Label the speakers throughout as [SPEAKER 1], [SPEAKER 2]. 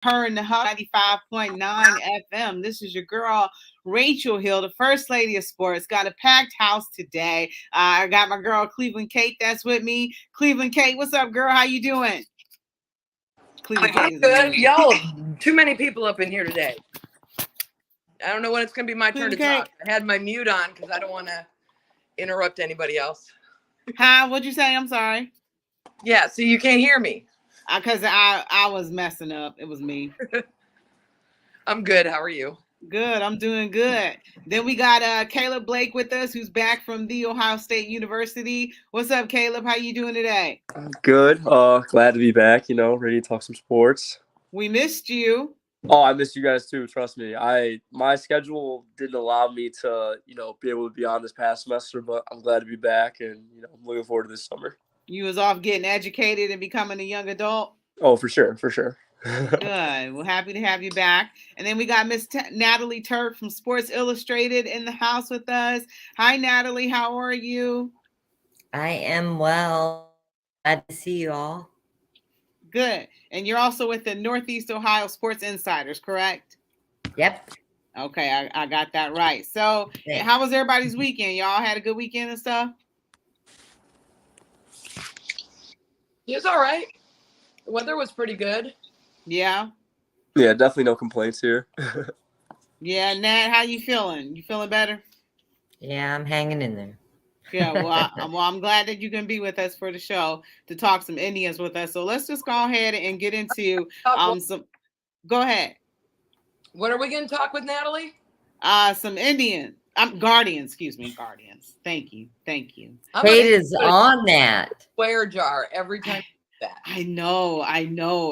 [SPEAKER 1] Her in the Huddle 95.9 FM. This is your girl, Rachel Hill, the First Lady of Sports. Got a packed house today. I got my girl, Cleveland Kate, that's with me. Cleveland Kate, what's up, girl? How you doing? Cleveland Kate is
[SPEAKER 2] good. Y'all, too many people up in here today. I don't know when it's going to be my turn to talk. I had my mute on because I don't want to interrupt anybody else.
[SPEAKER 1] Hi, what'd you say? I'm sorry.
[SPEAKER 2] Yeah, so you can't hear me.
[SPEAKER 1] Because I was messing up. It was me.
[SPEAKER 2] I'm good. How are you?
[SPEAKER 1] Good. I'm doing good. Then we got Caleb Blake with us, who's back from The Ohio State University. What's up, Caleb? How you doing today?
[SPEAKER 3] Good. Glad to be back, ready to talk some sports.
[SPEAKER 1] We missed you.
[SPEAKER 3] Oh, I missed you guys too. Trust me. My schedule didn't allow me to, be able to be on this past semester, but I'm glad to be back and, I'm looking forward to this summer.
[SPEAKER 1] You was off getting educated and becoming a young adult?
[SPEAKER 3] Oh, for sure.
[SPEAKER 1] Good. Well, happy to have you back. And then we got Miss Natalie Turk from Sports Illustrated in the house with us. Hi, Natalie. How are you?
[SPEAKER 4] I am well. Glad to see you all.
[SPEAKER 1] Good. And you're also with the Northeast Ohio Sports Insiders, correct?
[SPEAKER 4] Yep.
[SPEAKER 1] Okay, I got that right. So, how was everybody's weekend? Y'all had a good weekend and stuff?
[SPEAKER 2] It was all right. The weather was pretty good.
[SPEAKER 1] Yeah?
[SPEAKER 3] Yeah, definitely no complaints here.
[SPEAKER 1] Yeah, Nat, how you feeling? You feeling better?
[SPEAKER 4] Yeah, I'm hanging in there.
[SPEAKER 1] Yeah, well, I'm glad that you can be with us for the show to talk some Indians with us. So let's just go ahead and get into some. Go ahead.
[SPEAKER 2] What are we going to talk with, Natalie?
[SPEAKER 1] Some Indian. Guardians. Excuse me, Guardians. Thank you.
[SPEAKER 4] Kate is on that.
[SPEAKER 2] Swear jar every time. That.
[SPEAKER 1] I know,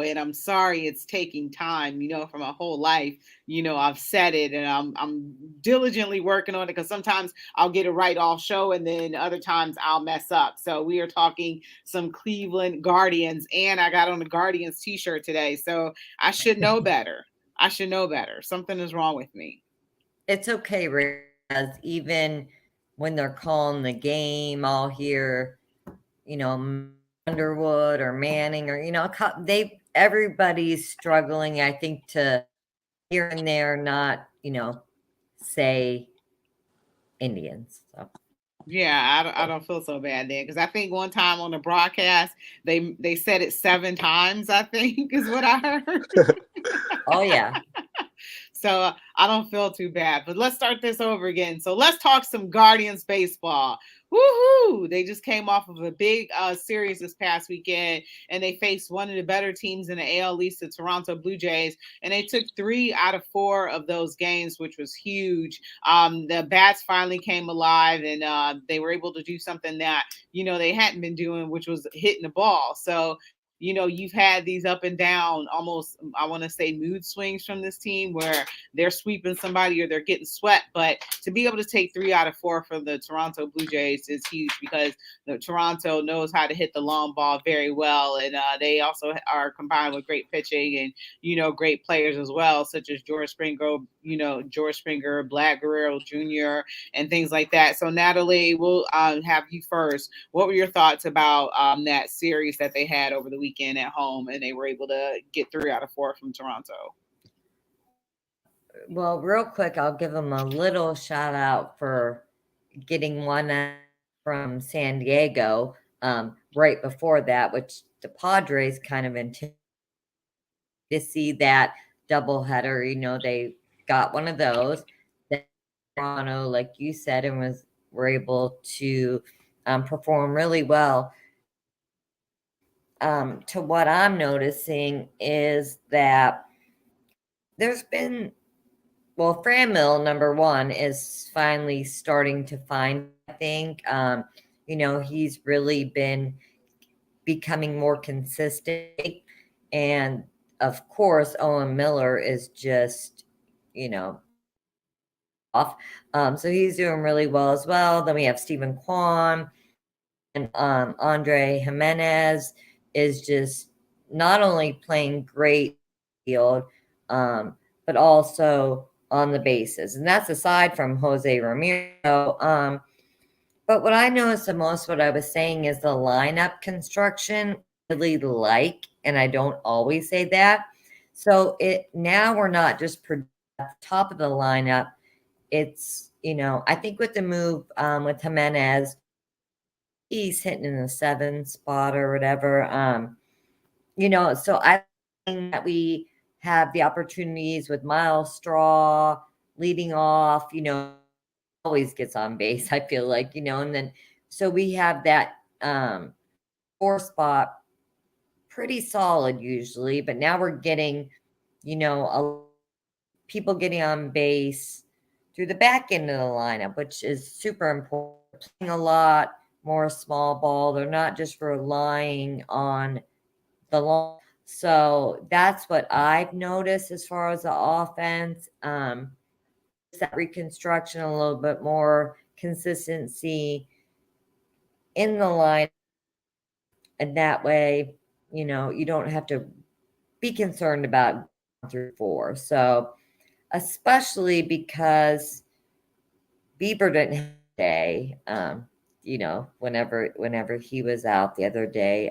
[SPEAKER 1] and I'm sorry it's taking time, for my whole life, I've said it and I'm diligently working on it because sometimes I'll get it right all show and then other times I'll mess up. So we are talking some Cleveland Guardians and I got on the Guardians t-shirt today. So I should know better. Something is wrong with me.
[SPEAKER 4] It's okay, Rick, because even when they're calling the game, I'll hear, Underwood or Manning or everybody's struggling, I think, to here and there not say Indians. So
[SPEAKER 1] yeah, I don't feel so bad there because I think one time on the broadcast they said it 7 times, I think is what I heard.
[SPEAKER 4] Oh yeah.
[SPEAKER 1] So I don't feel too bad, but let's start this over again. So let's talk some Guardians baseball. Woohoo! They just came off of a big series this past weekend, and they faced one of the better teams in the AL East, the Toronto Blue Jays, and they took 3 out of 4 of those games, which was huge. The bats finally came alive, and they were able to do something that they hadn't been doing, which was hitting the ball. So you've had these up and down, almost, I want to say, mood swings from this team where they're sweeping somebody or they're getting swept. But to be able to take 3 out of 4 for the Toronto Blue Jays is huge because Toronto knows how to hit the long ball very well. And they also are combined with great pitching and, great players as well, such as George Springer, Vlad Guerrero Jr., and things like that. So, Natalie, we'll have you first. What were your thoughts about that series that they had over the weekend at home and they were able to get 3 out of 4 from Toronto?
[SPEAKER 4] Well, real quick, I'll give them a little shout out for getting one from San Diego right before that, which the Padres kind of intended to see that doubleheader. They got one of those. Then Toronto, like you said, and were able to perform really well. To what I'm noticing is that there's been, Franmil, number one, is finally starting to find, I think, he's really been becoming more consistent. And of course, Owen Miller is just, off. So he's doing really well as well. Then we have Stephen Kwan and Andre Jimenez is just not only playing great field, but also on the bases. And that's aside from Jose Ramiro. But what I noticed the most, what I was saying, is the lineup construction really like, and I don't always say that. So now we're not just at the top of the lineup. It's, I think with the move with Jimenez, he's hitting in the 7 spot or whatever. So I think that we have the opportunities with Miles Straw leading off, always gets on base, I feel like, and then so we have that 4 spot pretty solid usually, but now we're getting, people getting on base through the back end of the lineup, which is super important. Playing a lot more small ball. They're not just relying on the long. So that's what I've noticed as far as the offense. That reconstruction, a little bit more consistency in the line. And that way, you don't have to be concerned about 3-4. So, especially because Bieber didn't have a day, whenever he was out the other day.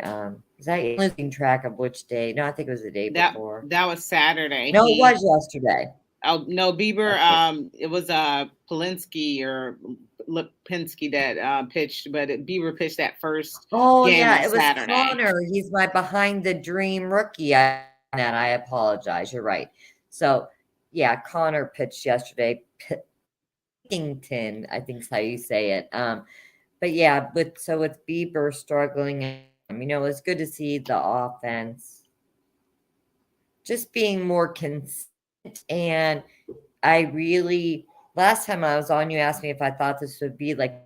[SPEAKER 4] Was I losing track of which day? No, I think it was the day before.
[SPEAKER 1] That was Saturday.
[SPEAKER 4] No, it was yesterday.
[SPEAKER 1] Oh no, Bieber. It was Polinsky or Lipinski that pitched, but Bieber pitched that first.
[SPEAKER 4] Oh
[SPEAKER 1] game
[SPEAKER 4] yeah,
[SPEAKER 1] on
[SPEAKER 4] it was
[SPEAKER 1] Saturday.
[SPEAKER 4] Connor. He's my behind the dream rookie. I apologize. You're right. So yeah, Connor pitched yesterday. Pickington, I think is how you say it. But yeah, with Bieber struggling, it's good to see the offense just being more consistent. And I really, last time I was on, you asked me if I thought this would be like,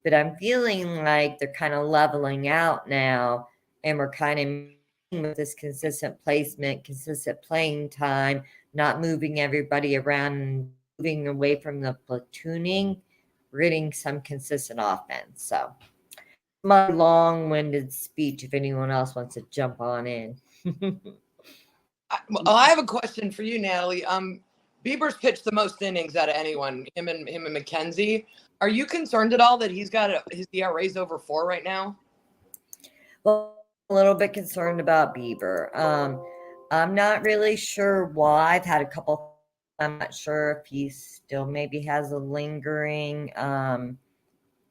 [SPEAKER 4] but I'm feeling like they're kind of leveling out now, and we're kind of with this consistent placement, consistent playing time, not moving everybody around and moving away from the platooning. We're getting some consistent offense. So my long-winded speech, if anyone else wants to jump on in.
[SPEAKER 2] I have a question for you, Natalie. Bieber's pitched the most innings out of anyone, him and McKenzie. Are you concerned at all that he's got his ERA's over 4 right now?
[SPEAKER 4] Well, a little bit concerned about Bieber. I'm not really sure why. I've had a couple. I'm not sure if he still maybe has a lingering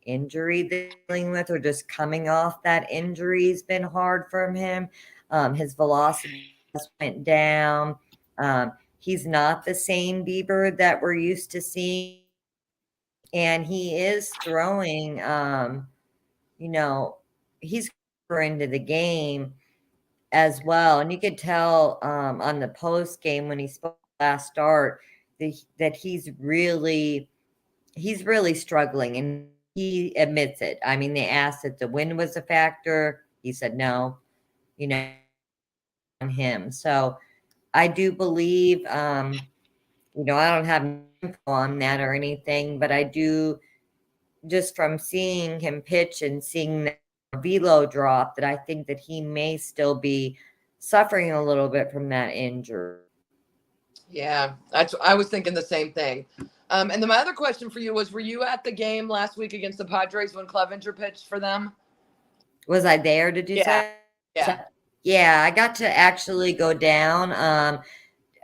[SPEAKER 4] injury that he's dealing with, or just coming off that injury has been hard for him. His velocity went down. He's not the same Bieber that we're used to seeing. And he is throwing, he's into the game as well. And you could tell on the post game when he spoke last start that he's really struggling, and he admits it. I mean, they asked if the wind was a factor. He said no, on him. So I do believe, I don't have info on that or anything, but I do, just from seeing him pitch and seeing the velo drop, that I think that he may still be suffering a little bit from that injury.
[SPEAKER 2] Yeah, I was thinking the same thing. And then my other question for you was, were you at the game last week against the Padres when Clevenger pitched for them?
[SPEAKER 4] Was I there? Did you say? Yeah, I got to actually go down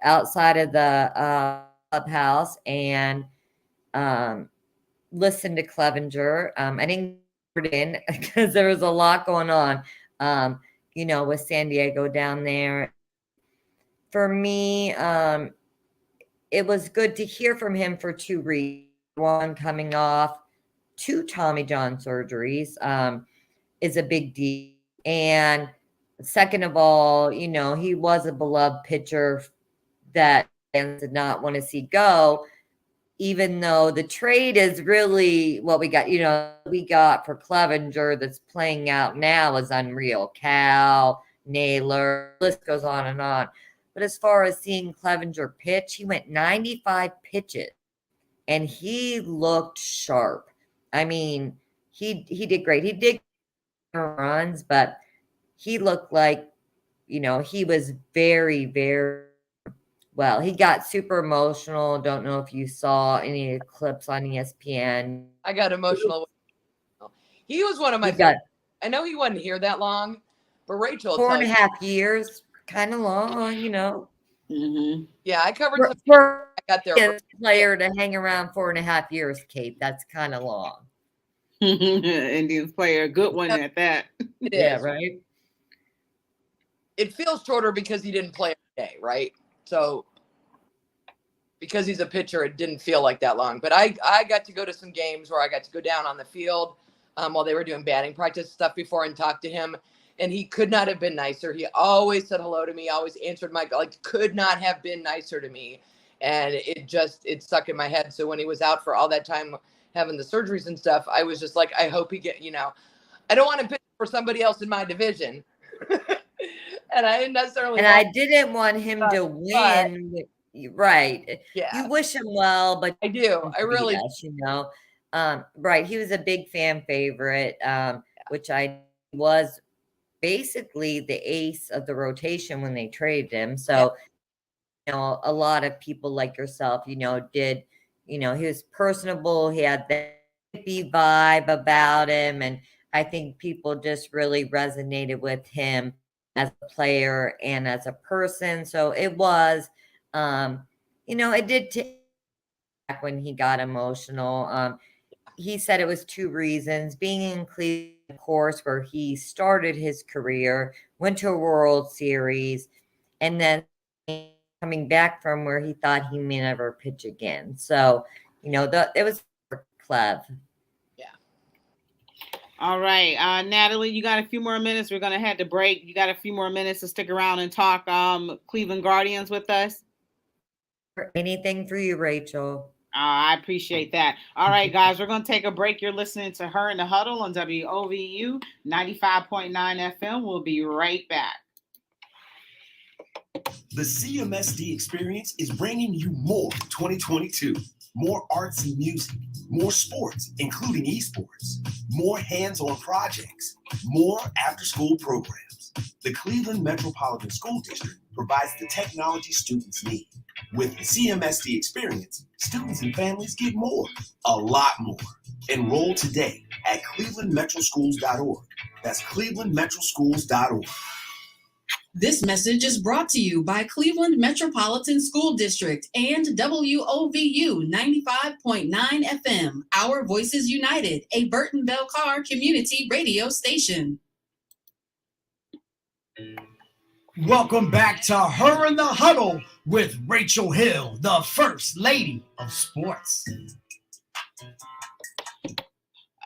[SPEAKER 4] outside of the clubhouse and listen to Clevenger. I didn't get in because there was a lot going on, with San Diego down there. For me, it was good to hear from him for 2 reasons. One, coming off 2 Tommy John surgeries is a big deal. And second of all, he was a beloved pitcher that fans did not want to see go, even though the trade is really what we got. We got for Clevenger that's playing out now is unreal. Cal, Naylor, list goes on and on. But as far as seeing Clevenger pitch, he went 95 pitches, and he looked sharp. I mean, he did great. He did runs, but he looked like, he was very, very well. He got super emotional. Don't know if you saw any clips on ESPN.
[SPEAKER 2] I got emotional. He was one of my favorites. I know he wasn't here that long, but Rachel,
[SPEAKER 4] 4.5 years. kind of long,
[SPEAKER 1] Mm-hmm.
[SPEAKER 2] Yeah, I covered
[SPEAKER 4] For,
[SPEAKER 2] some.
[SPEAKER 4] for
[SPEAKER 2] I got there.
[SPEAKER 4] a player to hang around 4.5 years, Kate, that's kind of long.
[SPEAKER 1] Indians player, good one at that.
[SPEAKER 2] It
[SPEAKER 4] Yeah,
[SPEAKER 2] is.
[SPEAKER 4] right.
[SPEAKER 2] It feels shorter because he didn't play every day, right? So because he's a pitcher, it didn't feel like that long. But I got to go to some games where I got to go down on the field while they were doing batting practice stuff before and talk to him. And he could not have been nicer. He always said hello to me, always answered my, like, could not have been nicer to me. And it stuck in my head. So when he was out for all that time having the surgeries and stuff, I was just like, I hope he I don't want to pitch for somebody else in my division. And I didn't necessarily
[SPEAKER 4] And I didn't want him to
[SPEAKER 2] but
[SPEAKER 4] win. Right. You
[SPEAKER 2] yeah,
[SPEAKER 4] wish him well, but
[SPEAKER 2] I do. I really
[SPEAKER 4] yes, right. He was a big fan favorite, which I was basically the ace of the rotation when they traded him. So, a lot of people like yourself, did, he was personable. He had that hippie vibe about him. And I think people just really resonated with him as a player and as a person. So it was, it did take back when he got emotional. He said it was two reasons: being in Cleveland, of course, where he started his career, went to a World Series, and then coming back from where he thought he may never pitch again. So, it was Clev.
[SPEAKER 2] Yeah.
[SPEAKER 1] All right, Natalie, you got a few more minutes. We're gonna head to break. You got a few more minutes to stick around and talk Cleveland Guardians with us.
[SPEAKER 4] Anything for you, Rachel.
[SPEAKER 1] I appreciate that. All right, guys, we're going to take a break. You're listening to Her in the Huddle on WOVU 95.9 FM. We'll be right back.
[SPEAKER 5] The CMSD experience is bringing you more 2022. More arts and music, more sports, including esports, more hands-on projects, more after-school programs. The Cleveland Metropolitan School District provides the technology students need. With the CMSD experience, students and families get more, a lot more. Enroll today at clevelandmetroschools.org. That's clevelandmetroschools.org.
[SPEAKER 6] This message is brought to you by Cleveland Metropolitan School District and WOVU 95.9 FM, Our Voices United, a Burton Bell Carr community radio station.
[SPEAKER 7] Welcome back to Her in the Huddle with Rachel Hill, the First Lady of Sports.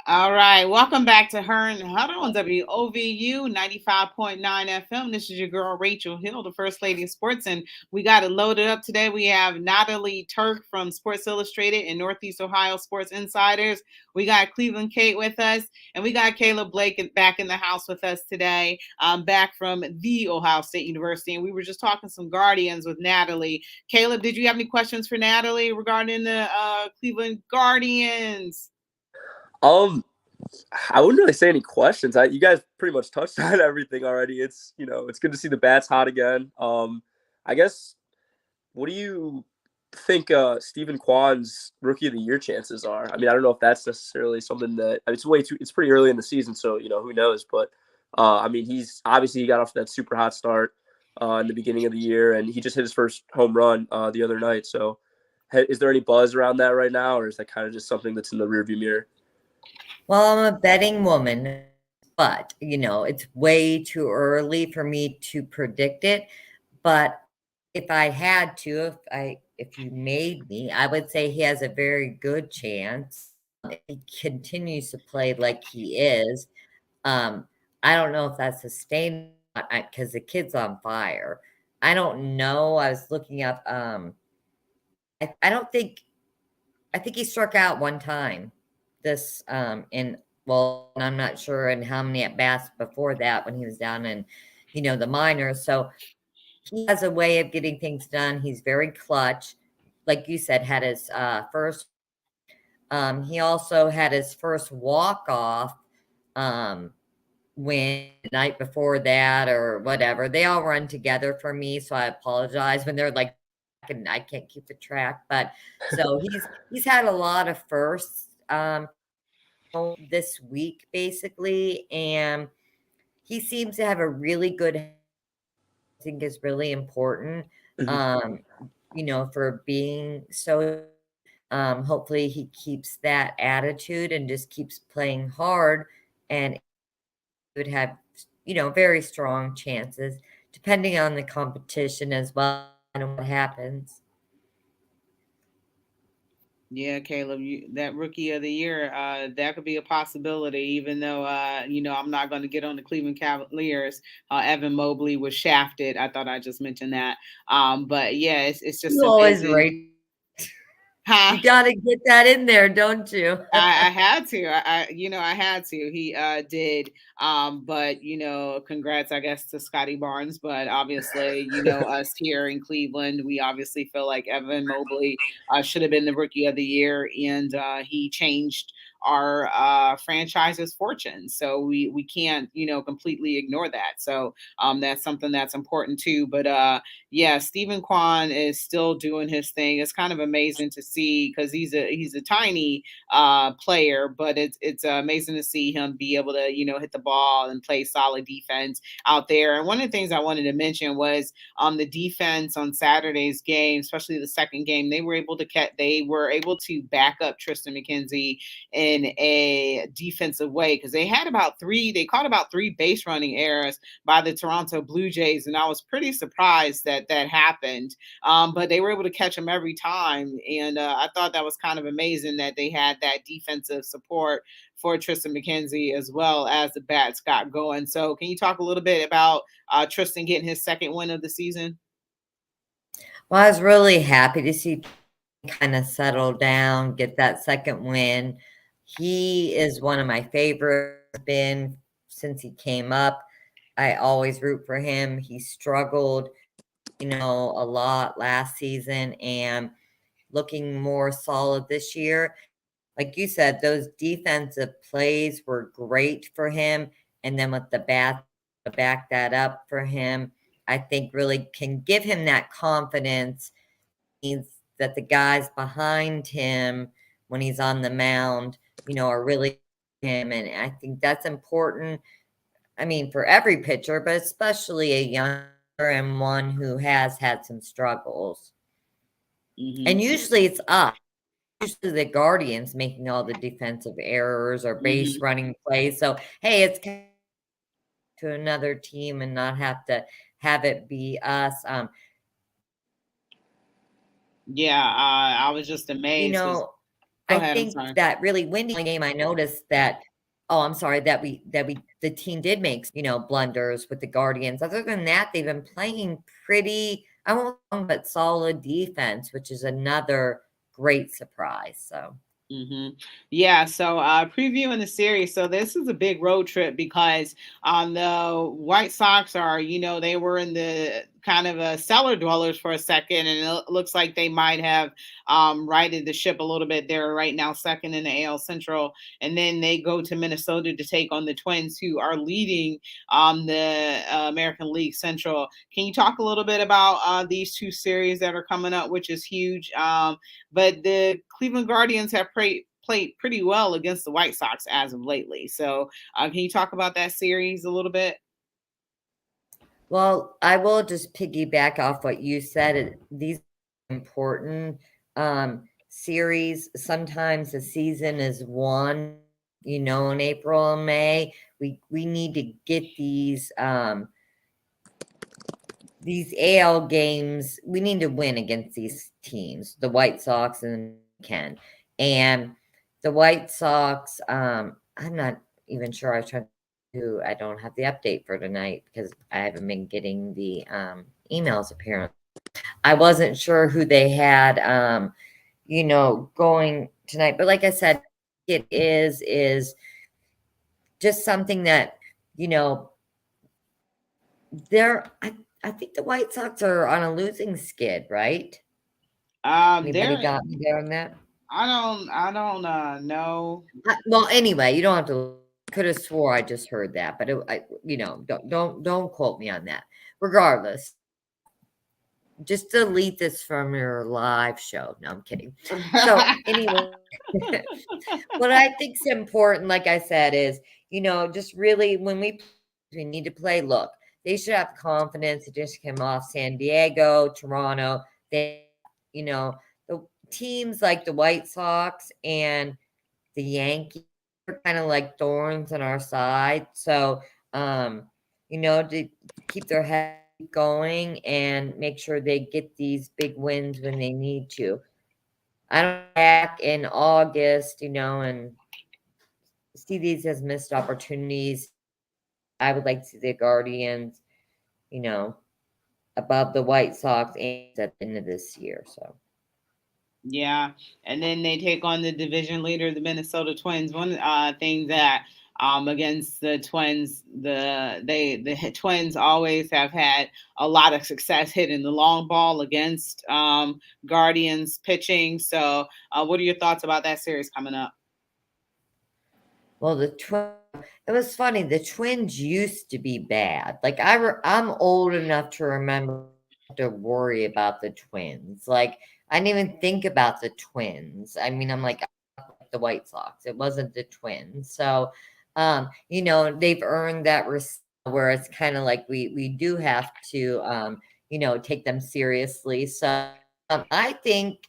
[SPEAKER 1] All right, welcome back to Her in the Huddle on WOVU 95.9 FM. This is your girl, Rachel Hill, the First Lady of Sports, and we got it loaded up today. We have Natalie Turk from Sports Illustrated and Northeast Ohio Sports Insiders. We got Cleveland Kate with us, and we got Caleb Blake back in the house with us today, back from the Ohio State University, and we were just talking some Guardians with Natalie. Caleb, did you have any questions for Natalie regarding the Cleveland Guardians?
[SPEAKER 3] I wouldn't really say any questions. You guys pretty much touched on everything already. It's it's good to see the bats hot again. I guess, what do you think Stephen Kwan's Rookie of the Year chances are? I mean, I don't know if that's necessarily something that it's pretty early in the season, so who knows. But I mean, he got off that super hot start in the beginning of the year, and he just hit his first home run the other night. So, is there any buzz around that right now, or is that kind of just something that's in the rearview mirror?
[SPEAKER 4] Well, I'm a betting woman, but, it's way too early for me to predict it. But if I had to, if you made me, I would say he has a very good chance. If he continues to play like he is. I don't know if that's sustainable because the kid's on fire. I don't know. I was looking up. I think he struck out one time. And I'm not sure in how many at bats before that when he was down in, the minors. So he has a way of getting things done. He's very clutch. Like you said, had his first. He also had his first walk-off when the night before that or whatever. They all run together for me, so I apologize when they're like, and I can't keep the track. But so he's had a lot of firsts this week basically, and he seems to have a really good think is really important,
[SPEAKER 3] Mhm.
[SPEAKER 4] for being so. Hopefully he keeps that attitude and just keeps playing hard, and would have, very strong chances, depending on the competition as well and what happens.
[SPEAKER 1] Yeah, Caleb, that rookie of the year, that could be a possibility, even though, I'm not going to get on the Cleveland Cavaliers. Evan Mobley was shafted. I thought I just mentioned that. But yeah, it's just
[SPEAKER 4] You always
[SPEAKER 1] amazing.
[SPEAKER 4] right.
[SPEAKER 1] Huh?
[SPEAKER 4] You got to get that in there, don't you?
[SPEAKER 1] I had to. I had to. He did. But congrats, I guess, to Scotty Barnes. But obviously, us here in Cleveland, we obviously feel like Evan Mobley should have been the rookie of the year, and he changed our franchise's fortune. So we can't, completely ignore that. So that's something that's important too. But yeah, Stephen Kwan is still doing his thing. It's kind of amazing to see because he's a tiny player, but it's amazing to see him be able to hit the ball and play solid defense out there. And one of the things I wanted to mention was the defense on Saturday's game, especially the second game. They were able to back up Tristan McKenzie in a defensive way because they caught about three base running errors by the Toronto Blue Jays, and I was pretty surprised that happened. But they were able to catch him every time, and I thought that was kind of amazing that they had that defensive support for Tristan McKenzie as well as the bats got going. So, can you talk a little bit about Tristan getting his second win of the season?
[SPEAKER 4] Well, I was really happy to see kind of settle down, get that second win. He is one of my favorites, been since he came up. I always root for him. He struggled, a lot last season and looking more solid this year. Like you said, those defensive plays were great for him. And then with the bat to back that up for him, I think really can give him that confidence means that the guys behind him when he's on the mound, are really him. And I think that's important. I mean, for every pitcher, but especially a younger and one who has had some struggles.
[SPEAKER 1] Mm-hmm.
[SPEAKER 4] And usually it's us, usually the Guardians making all the defensive errors or base running plays. So, hey, it's to another team and not have to have it be us.
[SPEAKER 1] Yeah, I was just amazed. Go
[SPEAKER 4] I
[SPEAKER 1] ahead. I'm
[SPEAKER 4] think
[SPEAKER 1] sorry.
[SPEAKER 4] that really winning the game, I noticed that. Oh, I'm sorry that the team did make blunders with the Guardians. Other than that, they've been playing pretty, I won't but solid defense, which is another great surprise. So.
[SPEAKER 1] Yeah, so previewing the series. So this is a big road trip because the White Sox are, they were in the kind of a cellar dwellers for a second, and it looks like they might have righted the ship a little bit. They're right now second in the AL Central, and then they go to Minnesota to take on the Twins, who are leading the American League Central. Can you talk a little bit about these two series that are coming up, which is huge? But the Cleveland Guardians have played pretty well against the White Sox as of lately. So can you talk about that series a little bit?
[SPEAKER 4] Well, I will just piggyback off what you said. These are important series. Sometimes the season is won, in April and May. We need to get these AL games. We need to win against these teams, the White Sox and Ken. And the White Sox, I'm not even sure. I don't have the update for tonight because I haven't been getting the emails apparently. I wasn't sure who they had, going tonight. But like I said, it is just something that, I think the White Sox are on a losing skid, right? Anybody got me there on that?
[SPEAKER 1] I don't know.
[SPEAKER 4] Well, anyway, you don't have to. Could have swore I just heard that, but don't quote me on that. Regardless, just delete this from your live show. No, I'm kidding. So anyway, what I think is important, like I said, is just really when we need to play. Look, they should have confidence. They just came off San Diego, Toronto. They, the teams like the White Sox and the Yankees are kind of like thorns in our side. So, to keep their head going and make sure they get these big wins when they need to. I don't back in August, and see these as missed opportunities. I would like to see the Guardians, above the White Sox and at the end of this year. So.
[SPEAKER 1] Yeah, and then they take on the division leader, the Minnesota Twins. One thing that against the Twins, the Twins always have had a lot of success hitting the long ball against Guardians pitching. So, what are your thoughts about that series coming up?
[SPEAKER 4] Well, it was funny. The Twins used to be bad. Like I'm old enough to remember to worry about the Twins. Like I didn't even think about the Twins. I mean, I'm like the White Sox. It wasn't the Twins. So, they've earned that respect where it's kind of like we do have to, take them seriously. So, I think,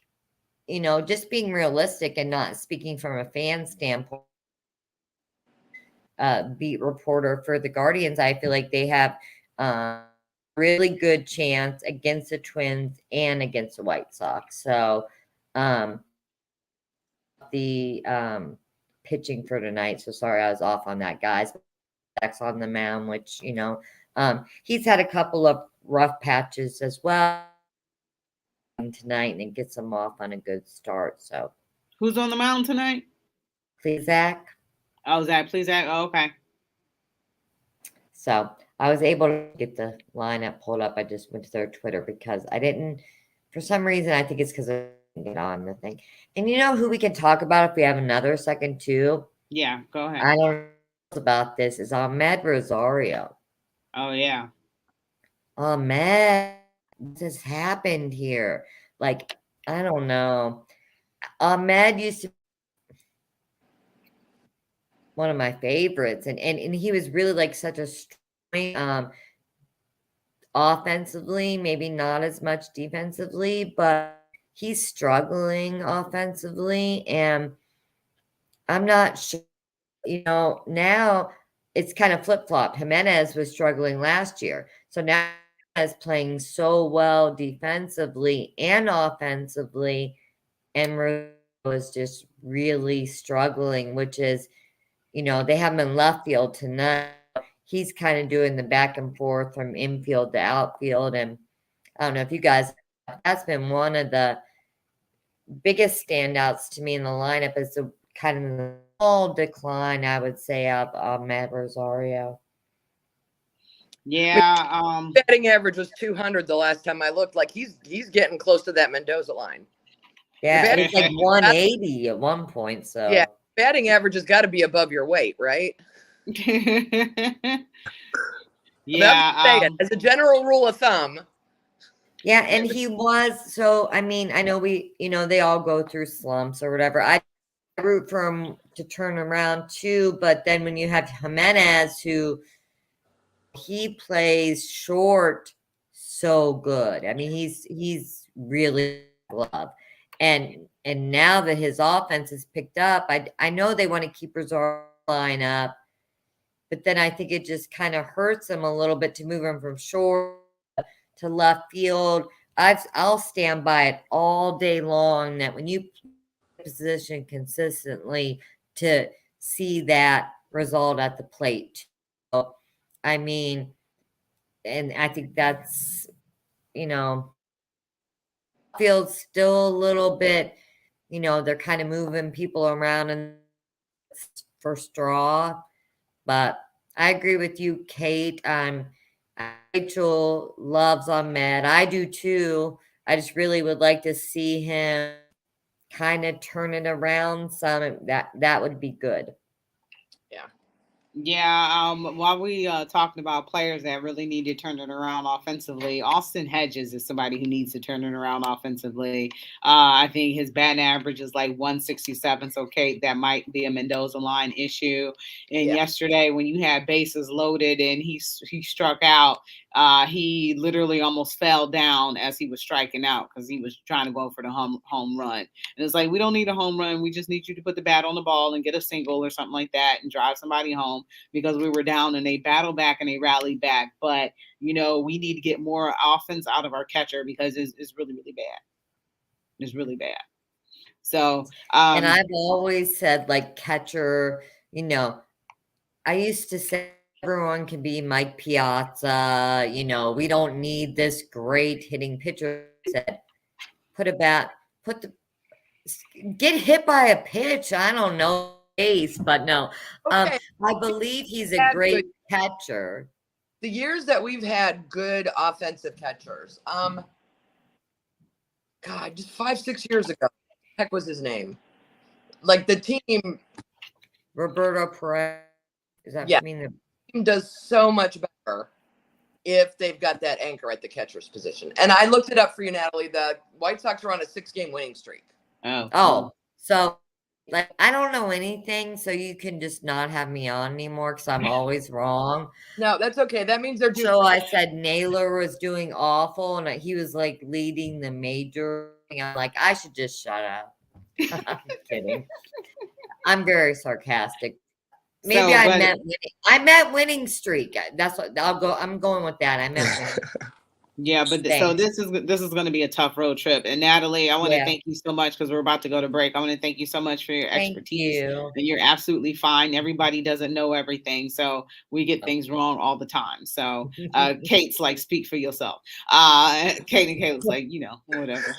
[SPEAKER 4] just being realistic and not speaking from a fan standpoint. Beat reporter for the Guardians, I feel like they have really good chance against the Twins and against the White Sox. So the pitching for tonight. So sorry I was off on that, guys. That's on the mound, which he's had a couple of rough patches as well tonight, and it gets him off on a good start. So
[SPEAKER 1] who's on the mound tonight?
[SPEAKER 4] Please, Zach.
[SPEAKER 1] Oh, Zach, please, Zach. Oh, okay.
[SPEAKER 4] So I was able to get the lineup pulled up. I just went to their Twitter because I didn't, for some reason, I think it's because I didn't get on the thing. And you know who we can talk about if we have another second too?
[SPEAKER 1] Yeah, go ahead.
[SPEAKER 4] I don't know about this. Is Ahmed Rosario.
[SPEAKER 1] Oh, yeah.
[SPEAKER 4] Ahmed, what has happened here? Like, I don't know. Ahmed used to be one of my favorites, and he was really like such a strong offensively, maybe not as much defensively, but he's struggling offensively, and I'm not sure, now it's kind of flip-flopped. Jimenez was struggling last year, so now is playing so well defensively and offensively, and was just really struggling, which is, they have him in left field tonight. He's kind of doing the back and forth from infield to outfield. And I don't know if you guys, that's been one of the biggest standouts to me in the lineup is the kind of small decline, I would say, of Matt Rosario.
[SPEAKER 1] Yeah.
[SPEAKER 2] Batting average was 200 the last time I looked. Like he's getting close to that Mendoza line.
[SPEAKER 4] Yeah, it's like 180 at one point. So
[SPEAKER 2] yeah, batting average has got to be above your weight, right?
[SPEAKER 1] Yeah.
[SPEAKER 2] As a general rule of thumb.
[SPEAKER 4] Yeah, and he was. So I mean, I know they all go through slumps or whatever. I root for him to turn around too, but then when you have Jimenez, who he plays short so good. I mean, he's really glove. And now that his offense is picked up, I know they want to keep Rosario line up, but then I think it just kind of hurts him a little bit to move him from short to left field. I'll stand by it all day long that when you position consistently to see that result at the plate. So, I mean, and I think that's, feels still a little bit, they're kind of moving people around and for straw. But I agree with you, Kate. Rachel loves Ahmed. I do too. I just really would like to see him kind of turn it around some. That would be good.
[SPEAKER 1] Yeah, while we talking about players that really need to turn it around offensively, Austin Hedges is somebody who needs to turn it around offensively. I think his batting average is like 167, so Kate, that might be a Mendoza line issue. And
[SPEAKER 2] Yeah.
[SPEAKER 1] yesterday, when you had bases loaded and he struck out, he literally almost fell down as he was striking out because he was trying to go for the home run. And it's like, we don't need a home run. We just need you to put the bat on the ball and get a single or something like that and drive somebody home, because we were down and they battled back and they rallied back. But, we need to get more offense out of our catcher because it's really, really bad. It's really bad. So,
[SPEAKER 4] And I've always said, like, catcher, I used to say everyone can be Mike Piazza, we don't need this great hitting pitcher. I said, get hit by a pitch. I don't know base, but no.
[SPEAKER 2] Okay.
[SPEAKER 4] I believe he's a great catcher.
[SPEAKER 2] The years that we've had good offensive catchers, God, just 5-6 years ago, heck was his name? Like the team,
[SPEAKER 4] Roberto Perez. Does that mean
[SPEAKER 2] the team does so much better if they've got that anchor at the catcher's position? And I looked it up for you, Natalie. The White Sox are on a 6-game winning streak.
[SPEAKER 4] So like, I don't know anything, so you can just not have me on anymore because I'm always wrong.
[SPEAKER 2] No, that's okay. That means they're
[SPEAKER 4] So I said Naylor was doing awful, and he was like leading the major. I'm like, I should just shut up. I'm kidding. I'm very sarcastic. Maybe I meant winning streak. That's what I'm going with that. I meant winning.
[SPEAKER 1] Yeah, but so this is going to be a tough road trip. And Natalie, I want to thank you so much because we're about to go to break. I want to thank you so much for your expertise.
[SPEAKER 4] Thank you.
[SPEAKER 1] And you're absolutely fine. Everybody doesn't know everything, so we get things wrong all the time. So Kate's like, speak for yourself. Kate and Caleb's like, whatever.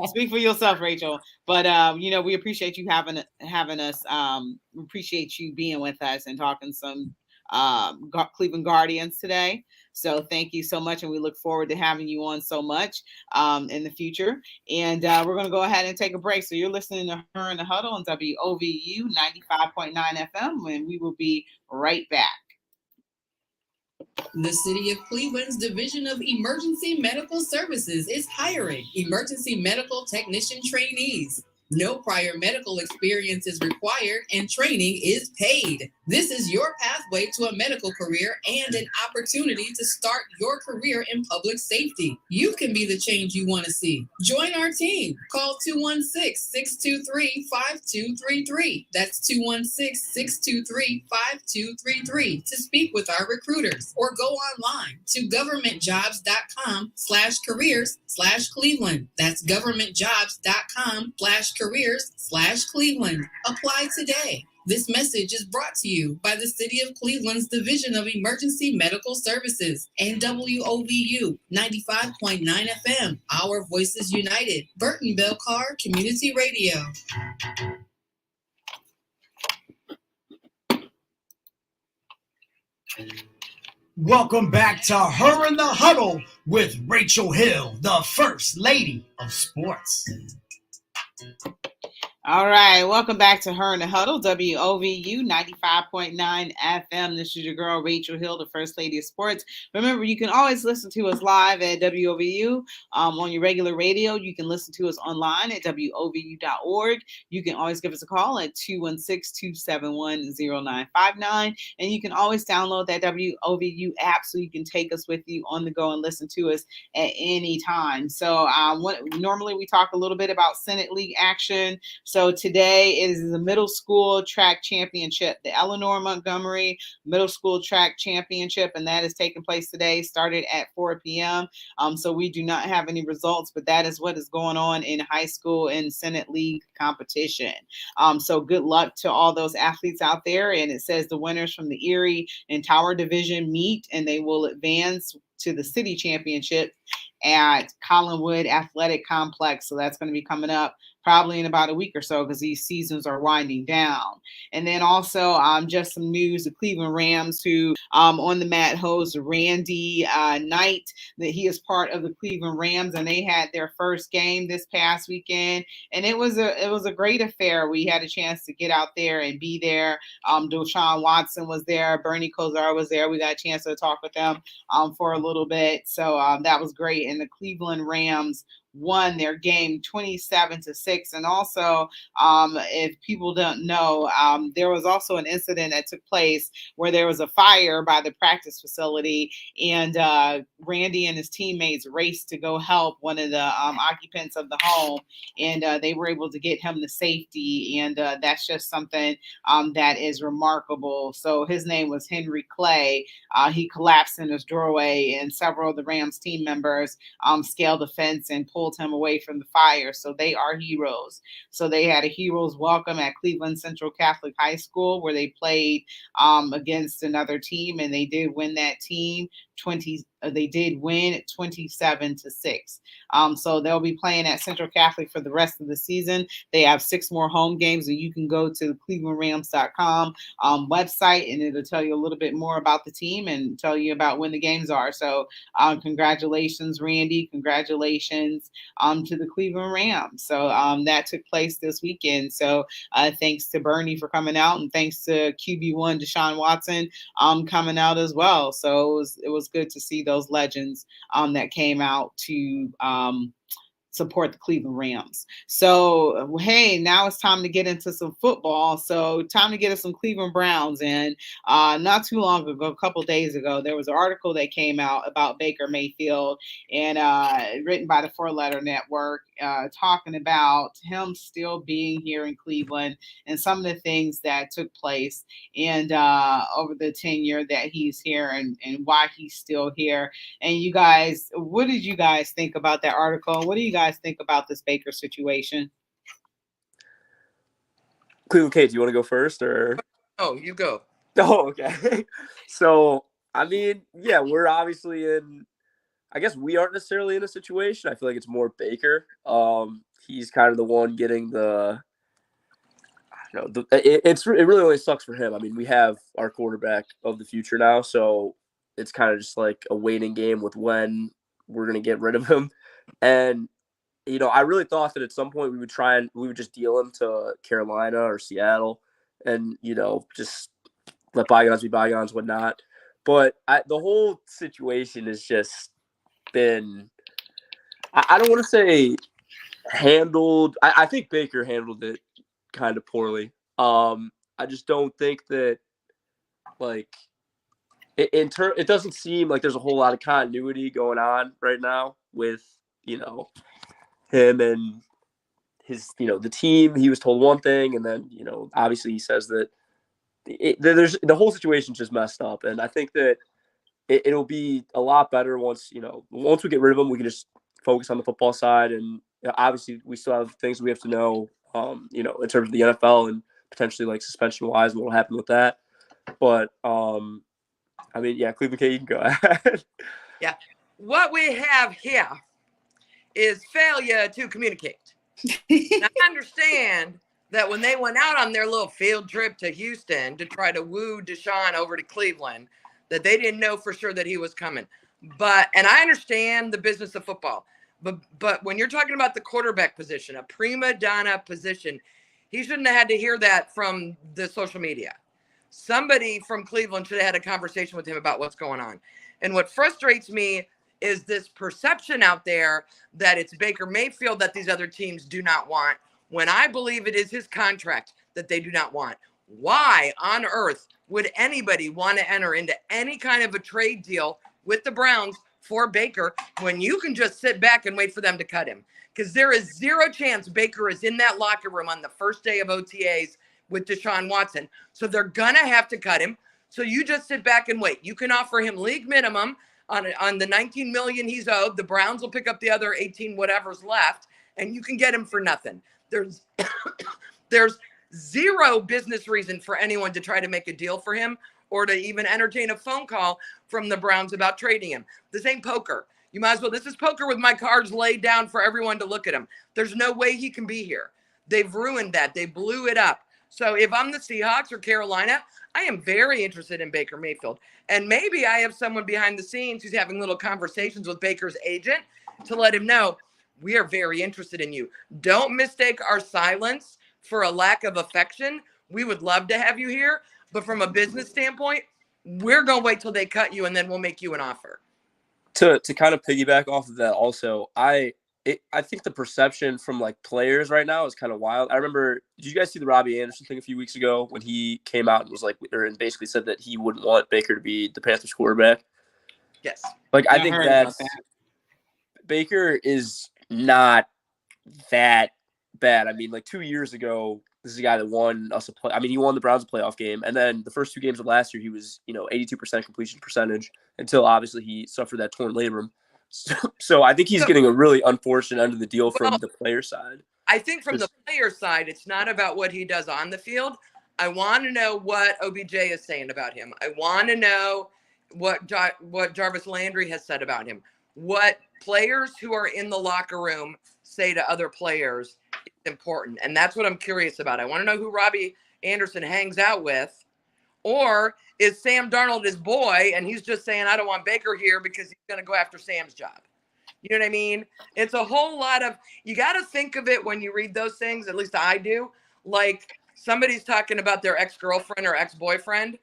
[SPEAKER 1] Speak for yourself, Rachel. But we appreciate you having us. We appreciate you being with us and talking some Cleveland Guardians today. So thank you so much, and we look forward to having you on so much in the future. And we're going to go ahead and take a break. So you're listening to Her in the Huddle on WOVU 95.9 FM, and we will be right back.
[SPEAKER 6] The City of Cleveland's Division of Emergency Medical Services is hiring emergency medical technician trainees. No prior medical experience is required and training is paid. This is your pathway to a medical career and an opportunity to start your career in public safety. You can be the change you want to see. Join our team. Call 216-623-5233. That's 216-623-5233 to speak with our recruiters, or go online to governmentjobs.com/careers/Cleveland. That's governmentjobs.com/careers/Cleveland. Apply today. This message is brought to you by the City of Cleveland's Division of Emergency Medical Services and WOVU 95.9 FM. Our Voices United. Burton Bell Carr Community Radio.
[SPEAKER 7] Welcome back to Her in the Huddle with Rachel Hill, the First Lady of Sports.
[SPEAKER 1] All right, welcome back to Her in the Huddle, WOVU 95.9 FM. This is your girl, Rachel Hill, the First Lady of Sports. Remember, you can always listen to us live at WOVU on your regular radio. You can listen to us online at WOVU.org. You can always give us a call at 216-271-0959. And you can always download that WOVU app so you can take us with you on the go and listen to us at any time. So normally we talk a little bit about Senate League action. So today is the middle school track championship, the Eleanor Montgomery Middle School Track Championship, and that is taking place today, started at 4 p.m. So we do not have any results, but that is what is going on in high school and Senate League competition. So good luck to all those athletes out there. And it says the winners from the Erie and Tower Division meet, and they will advance to the city championship at Collinwood Athletic Complex. So that's going to be coming up probably in about a week or so because these seasons are winding down. And then also just some news: the Cleveland Rams, who on the mat host Randy Knight, that he is part of the Cleveland Rams, and they had their first game this past weekend, and it was a great affair. We had a chance to get out there and be there. Deshaun Watson was there, Bernie Kosar was there. We got a chance to talk with them for a little bit, so that was great. And the Cleveland Rams won their game 27-6. And also, if people don't know, there was also an incident that took place where there was a fire by the practice facility, and Randy and his teammates raced to go help one of the occupants of the home, and they were able to get him to safety. And that's just something that is remarkable. So his name was Henry Clay. He collapsed in his doorway, and several of the Rams team members scaled the fence and pulled him away from the fire. So they are heroes. So they had a hero's welcome at Cleveland Central Catholic High School, where they played against another team, and they did win that team 27-6. So they'll be playing at Central Catholic for the rest of the season. They have 6 more home games, and you can go to the clevelandrams.com website, and it'll tell you a little bit more about the team and tell you about when the games are. So congratulations, Randy. Congratulations to the Cleveland Rams. So that took place this weekend. So thanks to Bernie for coming out, and thanks to QB1 Deshaun Watson coming out as well. So it was good to see those legends that came out to support the Cleveland Rams. So, hey, now it's time to get into some football. So time to get us some Cleveland Browns. And not too long ago, a couple days ago, there was an article that came out about Baker Mayfield, and written by the 4-Letter Network, talking about him still being here in Cleveland and some of the things that took place and over the tenure that he's here, and why he's still here. And you guys, what did you guys think about that article? What do you guys think about this Baker situation?
[SPEAKER 3] Cleveland Kate, do you want to go first, or?
[SPEAKER 2] Oh, you go.
[SPEAKER 3] Oh, okay. So, I mean, yeah, we're obviously in, I guess we aren't necessarily in a situation. I feel like it's more Baker. He's kind of the one getting the, I don't know, it really only sucks for him. I mean, we have our quarterback of the future now, so it's kind of just like a waiting game with when we're going to get rid of him. And, you know, I really thought that at some point we would just deal him to Carolina or Seattle and, you know, just let bygones be bygones, whatnot. But the whole situation has just been, I don't want to say handled. I think Baker handled it kind of poorly. I just don't think that, like, it doesn't seem like there's a whole lot of continuity going on right now with, you know, him and his, you know, the team. He was told one thing, and then, you know, obviously he says that there's the whole situation's just messed up. And I think that it'll be a lot better once we get rid of him, we can just focus on the football side. And, you know, obviously we still have things we have to know, you know, in terms of the NFL and potentially like suspension wise and what will happen with that. But, I mean, yeah, Cleveland K, you can go ahead.
[SPEAKER 2] Yeah. What we have here is failure to communicate. Now, I understand that when they went out on their little field trip to Houston to try to woo Deshaun over to Cleveland, that they didn't know for sure that he was coming. And I understand the business of football. But when you're talking about the quarterback position, a prima donna position, he shouldn't have had to hear that from the social media. Somebody from Cleveland should have had a conversation with him about what's going on. And what frustrates me is this perception out there that it's Baker Mayfield that these other teams do not want, when I believe it is his contract that they do not want. Why on earth would anybody want to enter into any kind of a trade deal with the Browns for Baker when you can just sit back and wait for them to cut him? Because there is zero chance Baker is in that locker room on the first day of OTAs with Deshaun Watson. So they're going to have to cut him. So you just sit back and wait. You can offer him league minimum on the $19 million he's owed. The Browns will pick up the other 18 whatever's left, and you can get him for nothing. There's zero business reason for anyone to try to make a deal for him or to even entertain a phone call from the Browns about trading him. This ain't poker. You might as well, this is poker with my cards laid down for everyone to look at him. There's no way he can be here. They've ruined that. They blew it up. So if I'm the Seahawks or Carolina, I am very interested in Baker Mayfield. And maybe I have someone behind the scenes who's having little conversations with Baker's agent to let him know, we are very interested in you. Don't mistake our silence for a lack of affection. We would love to have you here. But from a business standpoint, we're going to wait till they cut you and then we'll make you an offer.
[SPEAKER 3] To kind of piggyback off of that also, I think the perception from like players right now is kind of wild. I remember, did you guys see the Robbie Anderson thing a few weeks ago when he came out and was like, and basically said that he wouldn't want Baker to be the Panthers quarterback?
[SPEAKER 2] Yes.
[SPEAKER 3] Like, I think
[SPEAKER 1] that.
[SPEAKER 3] Baker is not that bad. I mean, like 2 years ago, this is a guy that won us he won the Browns a playoff game. And then the first 2 games of last year, he was, 82% completion percentage until obviously he suffered that torn labrum. So I think he's getting a really unfortunate end of the deal from the player side.
[SPEAKER 2] I think from the player side, it's not about what he does on the field. I want to know what OBJ is saying about him. I want to know what Jarvis Landry has said about him. What players who are in the locker room say to other players is important. And that's what I'm curious about. I want to know who Robbie Anderson hangs out with. Or is Sam Darnold his boy and he's just saying, I don't want Baker here because he's going to go after Sam's job? You know what I mean? It's a whole lot of, you got to think of it when you read those things, at least I do, like somebody's talking about their ex-girlfriend or ex-boyfriend.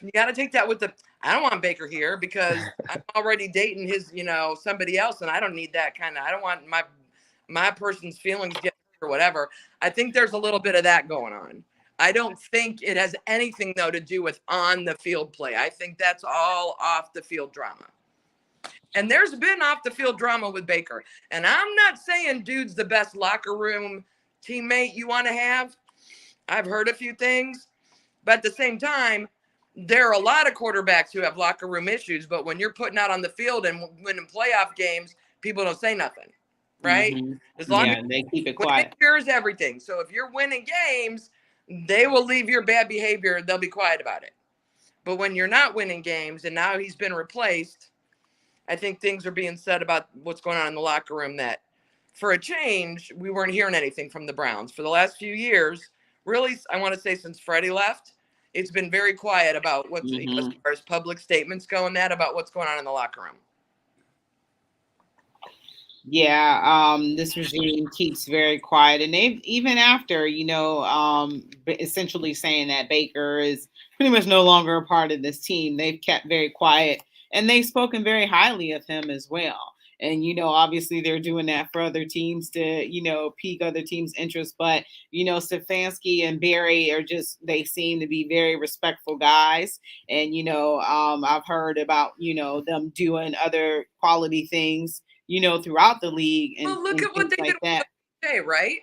[SPEAKER 2] You got to take that with I don't want Baker here because I'm already dating his, somebody else, and I don't need that kind of, I don't want my person's feelings get hurt or whatever. I think there's a little bit of that going on. I don't think it has anything, though, to do with on the field play. I think that's all off the field drama. And there's been off the field drama with Baker. And I'm not saying dude's the best locker room teammate you want to have. I've heard a few things. But at the same time, there are a lot of quarterbacks who have locker room issues. But when you're putting out on the field and winning playoff games, people don't say nothing. Right?
[SPEAKER 1] Mm-hmm.
[SPEAKER 2] As long as
[SPEAKER 1] they keep it quiet.
[SPEAKER 2] Here's everything. So if you're winning games, they will leave your bad behavior. They'll be quiet about it. But when you're not winning games and now he's been replaced, I think things are being said about what's going on in the locker room that for a change, we weren't hearing anything from the Browns. For the last few years, really, I want to say since Freddie left, it's been very quiet about what's as far as public statements go and that about what's going on in the locker room.
[SPEAKER 1] Yeah, this regime keeps very quiet, and they've even after essentially saying that Baker is pretty much no longer a part of this team, they've kept very quiet, and they've spoken very highly of him as well. And obviously they're doing that for other teams to pique other teams' interest, but Stefanski and Barry they seem to be very respectful guys, and I've heard about them doing other quality things throughout the league. And
[SPEAKER 2] well, look at what they did with OBJ, right?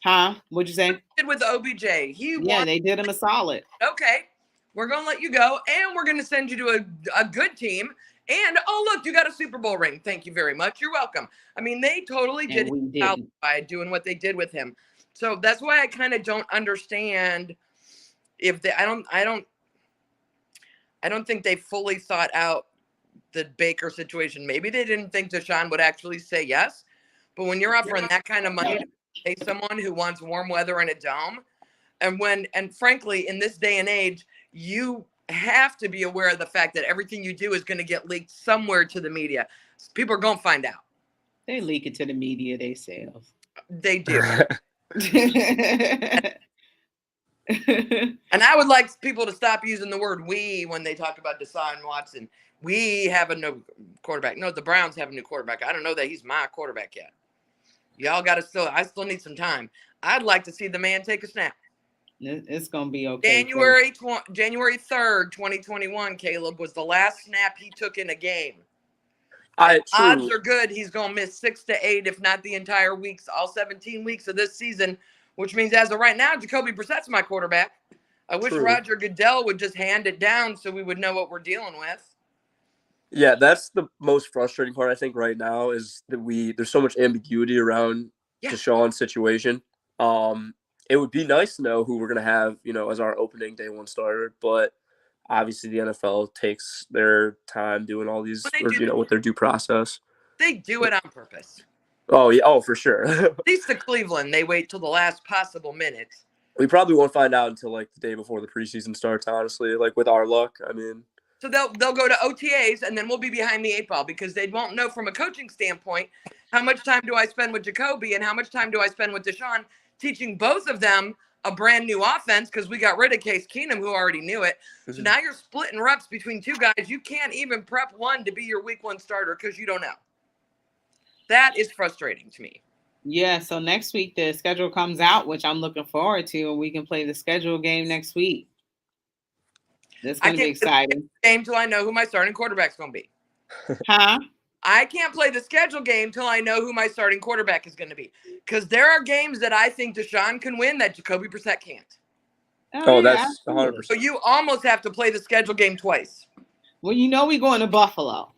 [SPEAKER 1] Huh? What'd you say?
[SPEAKER 2] What they did with OBJ.
[SPEAKER 1] They did him a solid.
[SPEAKER 2] Okay, we're going to let you go, and we're going to send you to a good team. And, oh, look, you got a Super Bowl ring. Thank you very much. You're welcome. I mean, they totally did by doing what they did with him. So that's why I kind of don't understand if they – I don't think they fully thought out the Baker situation. Maybe they didn't think Deshaun would actually say yes. But when you're offering that kind of money to pay someone who wants warm weather in a dome, and frankly, in this day and age, you have to be aware of the fact that everything you do is going to get leaked somewhere to the media. People are going to find out.
[SPEAKER 1] They leak it to the media themselves.
[SPEAKER 2] They do. And I would like people to stop using the word we when they talk about Deshaun Watson. We have a new quarterback. No, the Browns have a new quarterback. I don't know that he's my quarterback yet. Y'all got to I still need some time. I'd like to see the man take a snap.
[SPEAKER 1] It's going to be okay.
[SPEAKER 2] January 3rd, 2021, Caleb, was the last snap he took in a game. Odds are good he's going to miss 6 to 8, if not the entire weeks, all 17 weeks of this season, which means as of right now, Jacoby Brissett's my quarterback. I wish Roger Goodell would just hand it down so we would know what we're dealing with.
[SPEAKER 3] Yeah, that's the most frustrating part, I think, right now is that there's so much ambiguity around Deshaun's situation. It would be nice to know who we're going to have, as our opening day one starter, but obviously the NFL takes their time doing all these, with their due process.
[SPEAKER 2] They do it on purpose.
[SPEAKER 3] Oh yeah, oh for sure.
[SPEAKER 2] At least the Cleveland, they wait till the last possible minute.
[SPEAKER 3] We probably won't find out until like the day before the preseason starts. Honestly, like with our luck, I mean.
[SPEAKER 2] So they'll go to OTAs, and then we'll be behind the 8 ball because they won't know from a coaching standpoint how much time do I spend with Jacoby and how much time do I spend with Deshaun, teaching both of them a brand new offense because we got rid of Case Keenum, who already knew it. So now you're splitting reps between two guys. You can't even prep one to be your week 1 starter because you don't know. That is frustrating to me.
[SPEAKER 1] Yeah, so next week the schedule comes out, which I'm looking forward to, and we can play the schedule game next week. That's going to be exciting.
[SPEAKER 2] Game till I know who my starting quarterback's going to be.
[SPEAKER 1] Huh?
[SPEAKER 2] I can't play the schedule game till I know who my starting quarterback is going to be. Because there are games that I think Deshaun can win that Jacoby Brissett can't.
[SPEAKER 3] Oh, that's 100%.
[SPEAKER 2] So you almost have to play the schedule game twice.
[SPEAKER 1] Well, you know we're going to Buffalo.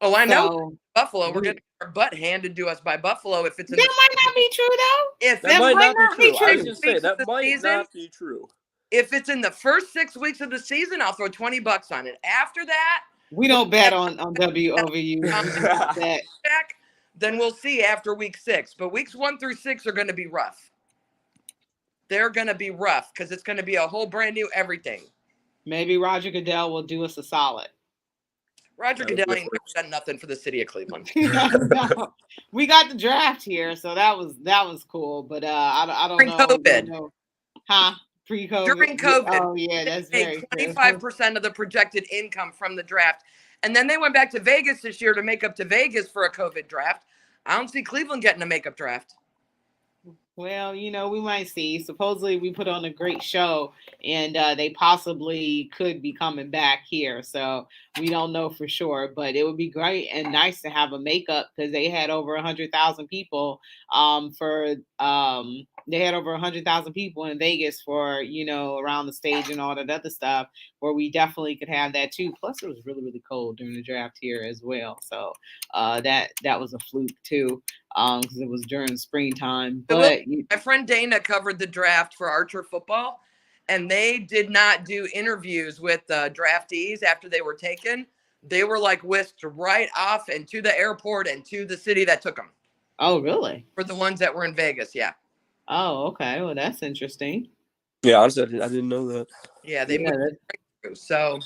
[SPEAKER 2] Oh, I know. Buffalo, we're getting our butt handed to us by Buffalo if it's in
[SPEAKER 1] that might not be true, though.
[SPEAKER 2] If
[SPEAKER 3] that might not be true. I was going to say, that might not be true.
[SPEAKER 2] If it's in the first 6 weeks of the season, I'll throw $20 on it. After that,
[SPEAKER 1] we don't bet on WOVU.
[SPEAKER 2] Then we'll see after week 6. But weeks 1 through 6 are going to be rough. They're going to be rough because it's going to be a whole brand new everything.
[SPEAKER 1] Maybe Roger Goodell will do us a solid.
[SPEAKER 2] Roger Goodell ain't done nothing for the city of Cleveland.
[SPEAKER 1] No. We got the draft here, so that was cool. But I don't know.
[SPEAKER 2] COVID.
[SPEAKER 1] Huh? Pre-COVID.
[SPEAKER 2] During COVID.
[SPEAKER 1] Oh yeah, that's very
[SPEAKER 2] 25% of the projected income from the draft. And then they went back to Vegas this year to make up to Vegas for a COVID draft. I don't see Cleveland getting a makeup draft.
[SPEAKER 1] Well, we might see. Supposedly we put on a great show, and they possibly could be coming back here. So we don't know for sure, but it would be great and nice to have a makeup because they had over 100,000 people they had over 100,000 people in Vegas for, around the stage and all that other stuff, where we definitely could have that too. Plus it was really, really cold during the draft here as well. So that was a fluke too. Because it was during springtime. But
[SPEAKER 2] my friend Dana covered the draft for Archer football, and they did not do interviews with draftees after they were taken. They were like whisked right off and to the airport and to the city that took them.
[SPEAKER 1] Oh, really?
[SPEAKER 2] For the ones that were in Vegas, yeah.
[SPEAKER 1] Oh, okay. Well, that's interesting.
[SPEAKER 3] Yeah, honestly, I didn't know that.
[SPEAKER 2] Yeah, so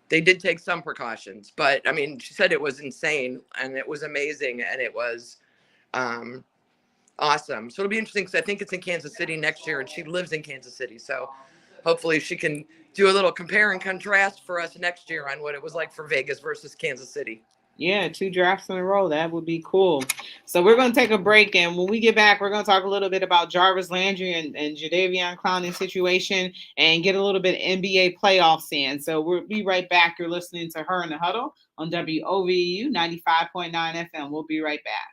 [SPEAKER 2] they did take some precautions, but I mean, she said it was insane and it was amazing and it was awesome. So it'll be interesting because I think it's in Kansas City next year and she lives in Kansas City. So hopefully she can do a little compare and contrast for us next year on what it was like for Vegas versus Kansas City.
[SPEAKER 1] Yeah, 2 drafts in a row. That would be cool. So we're going to take a break, and when we get back, we're going to talk a little bit about Jarvis Landry and Jadeveon Clowney's situation and get a little bit of NBA playoffs in. So we'll be right back. You're listening to Her in the Huddle on WOVU 95.9 FM. We'll be right back.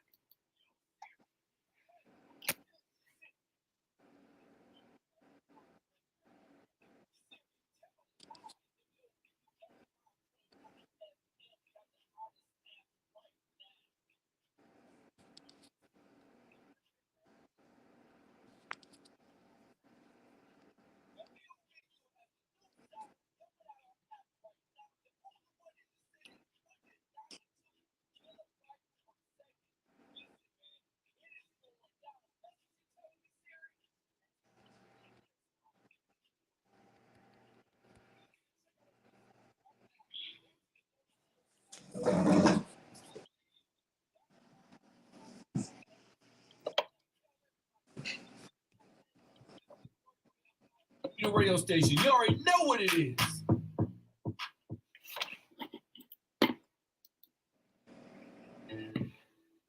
[SPEAKER 5] Your radio station, you already know what it is.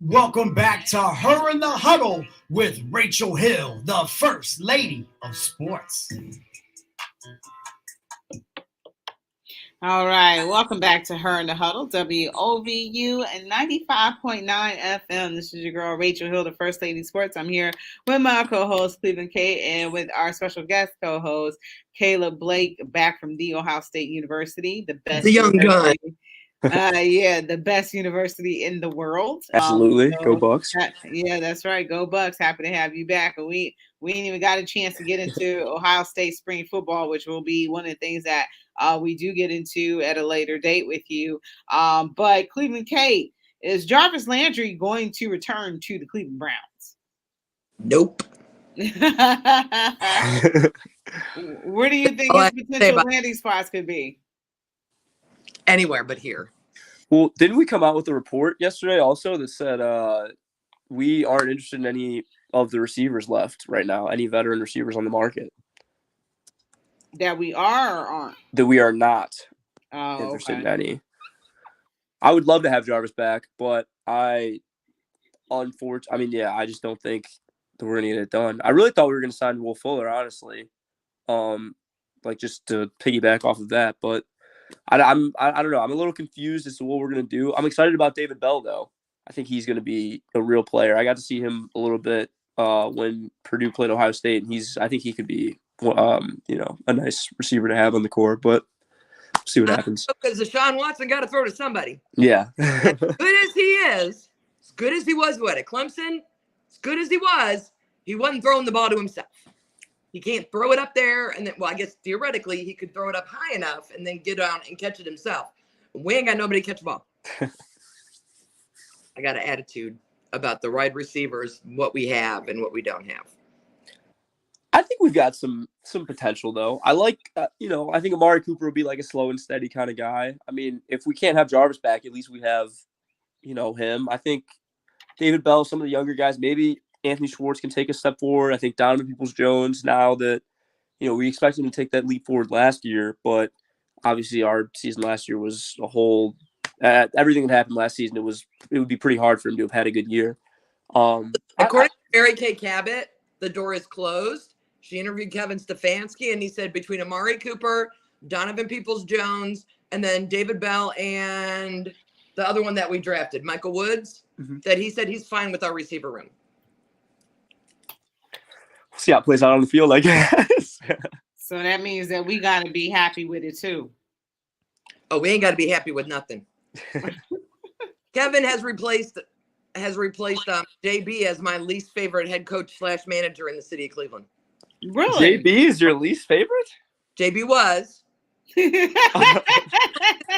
[SPEAKER 7] Welcome back to Her in the Huddle with Rachel Hill, the First Lady of Sports.
[SPEAKER 1] All right, welcome back to Her in the Huddle, WOVU and 95.9 FM. This is your girl, Rachel Hill, the First Lady of Sports. I'm here with my co-host, Cleveland Kate, and with our special guest co-host, Caleb Blake, back from The Ohio State University, the best.
[SPEAKER 2] The young gun.
[SPEAKER 1] The best university in the world.
[SPEAKER 3] Absolutely. Go Bucks.
[SPEAKER 1] Yeah, that's right. Go Bucks. Happy to have you back. And we ain't even got a chance to get into Ohio State spring football, which will be one of the things that we do get into at a later date with you. But Cleveland Kate, Is Jarvis Landry going to return to the Cleveland Browns?
[SPEAKER 2] Nope.
[SPEAKER 1] Where do you think his potential landing spots could be?
[SPEAKER 2] Anywhere but here.
[SPEAKER 3] Well, didn't we come out with a report yesterday also that said we aren't interested in any of the receivers left right now, any veteran receivers on the market?
[SPEAKER 1] That we are or aren't?
[SPEAKER 3] That we are not interested in any. I would love to have Jarvis back, but I just don't think that we're going to get it done. I really thought we were going to sign Will Fuller, honestly, just to piggyback off of that. But I don't know. I'm a little confused as to what we're going to do. I'm excited about David Bell, though. I think he's going to be a real player. I got to see him a little bit when Purdue played Ohio State, and I think he could be, a nice receiver to have on the core. But we'll see what happens.
[SPEAKER 2] Because Deshaun Watson got to throw to somebody.
[SPEAKER 3] Yeah.
[SPEAKER 2] As good as he is, as good as he was at Clemson, as good as he wasn't throwing the ball to himself. He can't throw it up there, and then, I guess theoretically he could throw it up high enough and then get on and catch it himself. We ain't got nobody to catch the ball. I got an attitude about the wide receivers, what we have and what we don't have.
[SPEAKER 3] I think we've got some potential, though. I like, I think Amari Cooper will be like a slow and steady kind of guy. I mean, if we can't have Jarvis back, at least we have, him. I think David Bell, some of the younger guys, maybe Anthony Schwartz can take a step forward. I think Donovan Peoples-Jones, now that, we expect him to take that leap forward last year, but obviously our season last year was a whole everything that happened last season. It would be pretty hard for him to have had a good year.
[SPEAKER 2] According to Mary Kay Cabot, the door is closed. She interviewed Kevin Stefanski, and he said between Amari Cooper, Donovan Peoples-Jones, and then David Bell and the other one that we drafted, Michael Woods, that he said he's fine with our receiver room.
[SPEAKER 3] See how it plays out on the field, I guess.
[SPEAKER 1] So that means that we got to be happy with it, too.
[SPEAKER 2] Oh, we ain't got to be happy with nothing. Kevin has replaced JB as my least favorite head coach / manager in the city of Cleveland.
[SPEAKER 1] Really?
[SPEAKER 3] JB is your least favorite?
[SPEAKER 2] JB was.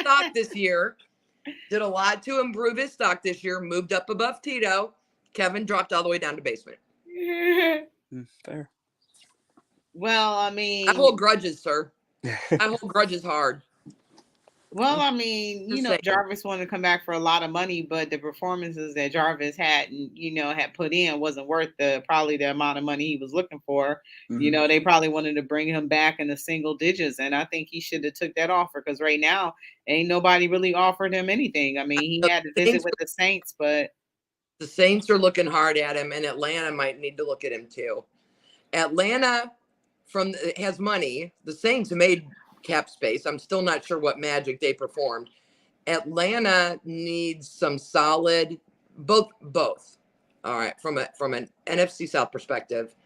[SPEAKER 2] Stock this year. Did a lot to improve his stock this year. Moved up above Tito. Kevin dropped all the way down to basement.
[SPEAKER 3] Fair.
[SPEAKER 1] Well, I mean,
[SPEAKER 2] I hold grudges, sir. I hold grudges hard.
[SPEAKER 1] Well, I mean, Jarvis wanted to come back for a lot of money, but the performances that Jarvis had put in wasn't worth probably the amount of money he was looking for.
[SPEAKER 3] Mm-hmm.
[SPEAKER 1] They probably wanted to bring him back in the single digits, and I think he should have took that offer, because right now ain't nobody really offered him anything. I mean, he had to visit with the Saints, but
[SPEAKER 2] the Saints are looking hard at him, and Atlanta might need to look at him too. Atlanta has money. The Saints made cap space. I'm still not sure what magic they performed. Atlanta needs some solid both. All right, from an NFC South perspective,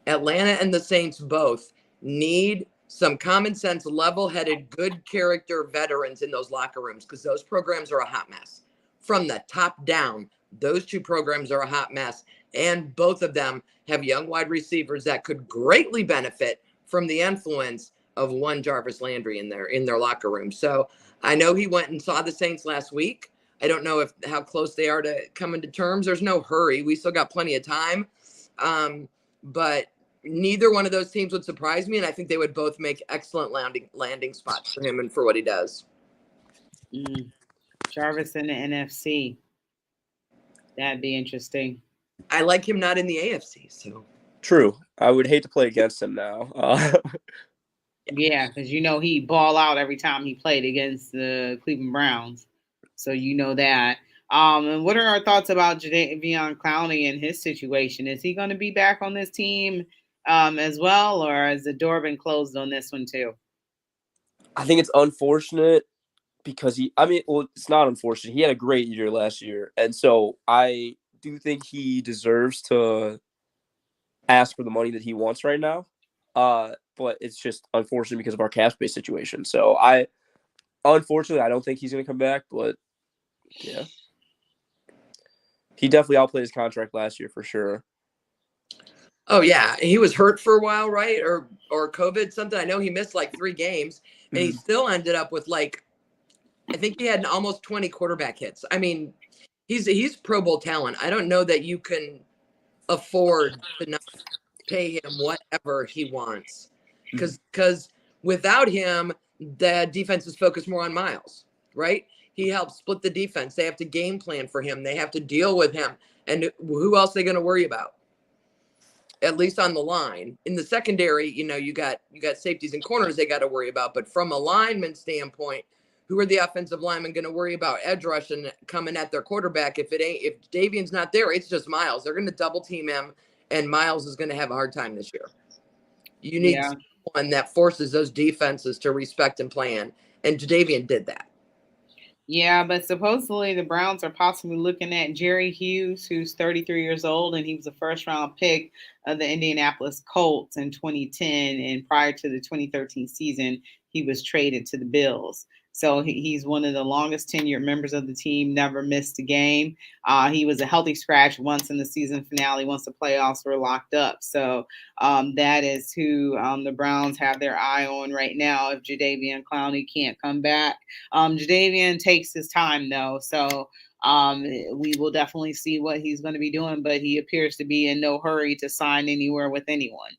[SPEAKER 2] Atlanta and the Saints both need some common sense, level-headed, good character veterans in those locker rooms, because those programs are a hot mess. From the top down, those two programs are a hot mess, and both of them have young wide receivers that could greatly benefit from the influence of one Jarvis Landry in their locker room. So I know he went and saw the Saints last week. I don't know how close they are to coming to terms. There's no hurry. We still got plenty of time. But neither one of those teams would surprise me, and I think they would both make excellent landing spots for him and for what he does.
[SPEAKER 1] Jarvis in the NFC. That'd be interesting.
[SPEAKER 2] I like him not in the AFC. So
[SPEAKER 3] true. I would hate to play against him now.
[SPEAKER 1] Yeah, because he ball out every time he played against the Cleveland Browns. So that. And what are our thoughts about Jadeveon Clowney and his situation? Is he going to be back on this team as well, or has the door been closed on this one too?
[SPEAKER 3] I think it's unfortunate because it's not unfortunate. He had a great year last year. And so I do think he deserves to ask for the money that he wants right now. But it's just unfortunate because of our cap space situation. So unfortunately, I don't think he's going to come back, but yeah. He definitely outplayed his contract last year for sure.
[SPEAKER 2] Oh yeah. He was hurt for a while, right? Or COVID, something. I know he missed like 3 games, and he still ended up with I think he had almost 20 quarterback hits. I mean, He's Pro Bowl talent. I don't know that you can afford to not pay him whatever he wants, because without him, the defense is focused more on Miles, right? He helps split the defense. They have to game plan for him. They have to deal with him. And who else are they going to worry about? At least on the line. In the secondary, you got safeties and corners they got to worry about. But from a lineman standpoint, who are the offensive linemen going to worry about edge rushing coming at their quarterback? If Davian's not there, it's just Miles. They're going to double team him, and Miles is going to have a hard time this year. You need someone that forces those defenses to respect and plan, and Jadeveon did that.
[SPEAKER 1] Yeah, but supposedly the Browns are possibly looking at Jerry Hughes, who's 33 years old, and he was a first-round pick of the Indianapolis Colts in 2010. And prior to the 2013 season, he was traded to the Bills. So he's one of the longest tenured members of the team, never missed a game. He was a healthy scratch once in the season finale, once the playoffs were locked up. So that is who the Browns have their eye on right now if Jadeveon Clowney can't come back. Jadeveon takes his time, though. So we will definitely see what he's going to be doing, but he appears to be in no hurry to sign anywhere with anyone.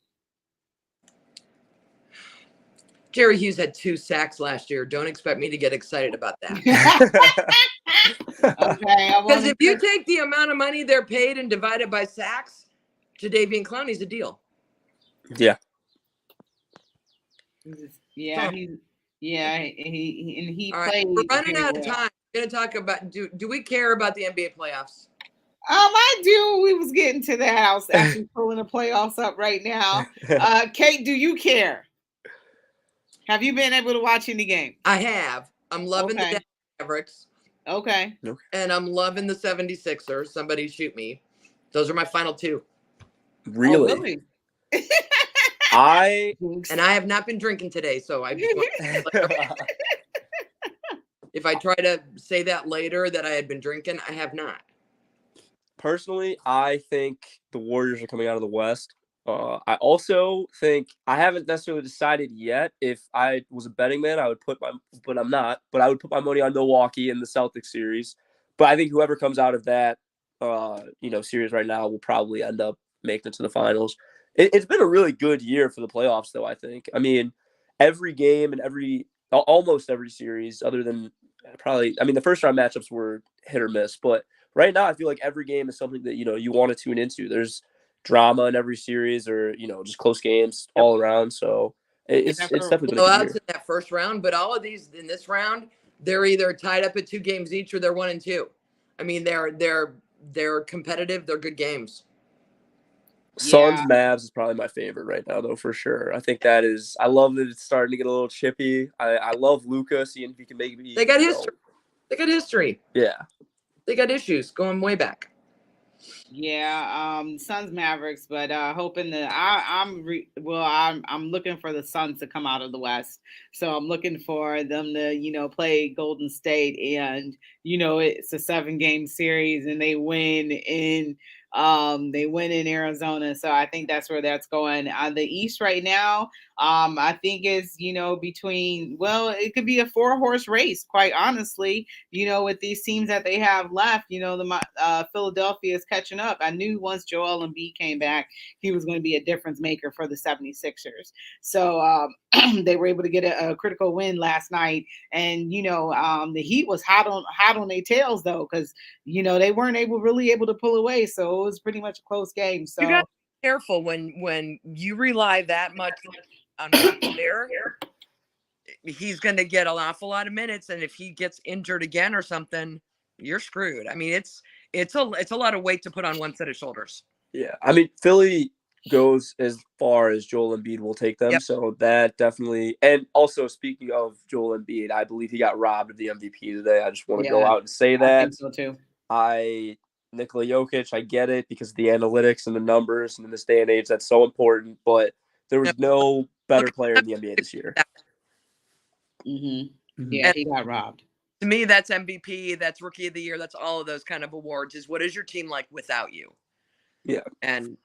[SPEAKER 2] Jerry Hughes had 2 sacks last year. Don't expect me to get excited about that.
[SPEAKER 1] Okay.
[SPEAKER 2] Because if you take the amount of money they're paid and divide it by sacks, Jadeveon Clowney's a deal.
[SPEAKER 3] Yeah.
[SPEAKER 1] Yeah. He
[SPEAKER 2] All right,
[SPEAKER 1] played.
[SPEAKER 2] we're running out of time. We're going to talk about, do we care about the NBA playoffs?
[SPEAKER 1] I do. We was getting to that. I was actually pulling the playoffs up right now. Kate, do you care? Have you been able to watch any games?
[SPEAKER 2] I have. I'm loving the Dallas Mavericks.
[SPEAKER 1] Okay.
[SPEAKER 2] And I'm loving the 76ers. Somebody shoot me. Those are my final 2.
[SPEAKER 3] Really?
[SPEAKER 1] Oh, really?
[SPEAKER 3] I
[SPEAKER 2] have not been drinking today, so I just want to if I try to say that later that I had been drinking, I have not.
[SPEAKER 3] Personally, I think the Warriors are coming out of the West. I also think I haven't necessarily decided yet if I was a betting man, I would but I'm not. But I would put my money on Milwaukee in the Celtics series. But I think whoever comes out of that, series right now will probably end up making it to the finals. It's been a really good year for the playoffs, though. I think. I mean, every game and almost every series, other than the first round matchups were hit or miss, but right now I feel like every game is something that you want to tune into. There's drama in every series, or just close games all around. So it's definitely been a good year.
[SPEAKER 2] In that first round, but all of these in this round, they're either tied up at 2 games each or they're 1-2. I mean, they're competitive. They're good games.
[SPEAKER 3] Suns Mavs is probably my favorite right now, though, for sure. I think that is. I love that it's starting to get a little chippy. I love Luka, seeing if he can make me.
[SPEAKER 2] They got history. They got history.
[SPEAKER 3] Yeah.
[SPEAKER 2] They got issues going way back.
[SPEAKER 1] Yeah, Suns Mavericks, but hoping that I'm looking for the Suns to come out of the West. So I'm looking for them to play Golden State, and it's a 7-game series and they win in Arizona. So I think that's where that's going. The East right now, I think is between, it could be a 4-horse race, quite honestly. With these teams that they have left, the Philadelphia is catching up. I knew once Joel Embiid came back, he was going to be a difference maker for the 76ers. So they were able to get a critical win last night, and the Heat was hot on their tails though, because they weren't really able to pull away. So it was pretty much a close game. So
[SPEAKER 2] you got to be careful when you rely that much on one player. He's going to get an awful lot of minutes, and if he gets injured again or something, you're screwed. I mean, it's a lot of weight to put on one set of shoulders.
[SPEAKER 3] Yeah, I mean, Philly goes as far as Joel Embiid will take them, so that definitely. And also, speaking of Joel Embiid, I believe he got robbed of the MVP today. I just want to go out and say that.
[SPEAKER 1] I think so too.
[SPEAKER 3] Nikola Jokic, I get it because of the analytics and the numbers, and in this day and age, that's so important. But there was no better player in the NBA this year.
[SPEAKER 1] Mm-hmm. Yeah, he got robbed.
[SPEAKER 2] To me, that's MVP, that's Rookie of the Year, that's all of those kind of awards. Is what is your team like without you?
[SPEAKER 3] Yeah,
[SPEAKER 2] and